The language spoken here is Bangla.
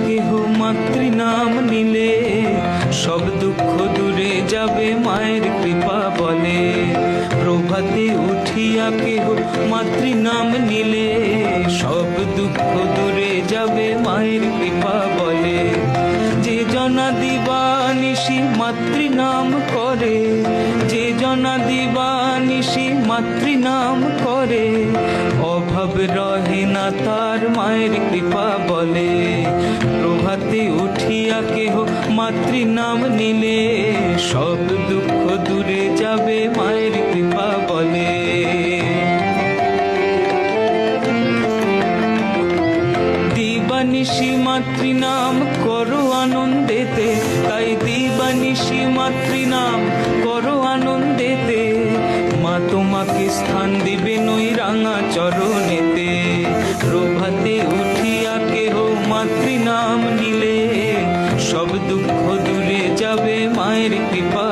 কেহ মাতৃনাম নিলে সব দুঃখ দূরে যাবে মায়ের কৃপা বলে। প্রভাতে উঠিয়া কেহ মাতৃনাম নিলে সব দুঃখ দূরে যাবে মায়ের কৃপা বলে। যে জনা দিবানিশি মাতৃনাম করে, যে জনা দিবানিশি মাতৃনাম করে, অভাব রহে না তার মায়ের কৃপা বলে। প্রভাতে উঠিয়া কেহ মাতৃনাম নিলে সব দুঃখ দূরে যাবে মায়ের কৃপা বলে। দিবানিশি মাতৃনাম করো আনন্দেতে, তাই দিবানিশি মাতৃনাম করো আনন্দেতে। মা তোমাকে স্থান দিবেন ওই রাঙা চরণেতে। প্রভাতে উঠিয়া কেহ মাতৃনাম নিলে সব দুঃখ দূরে যাবে মায়ের কৃপা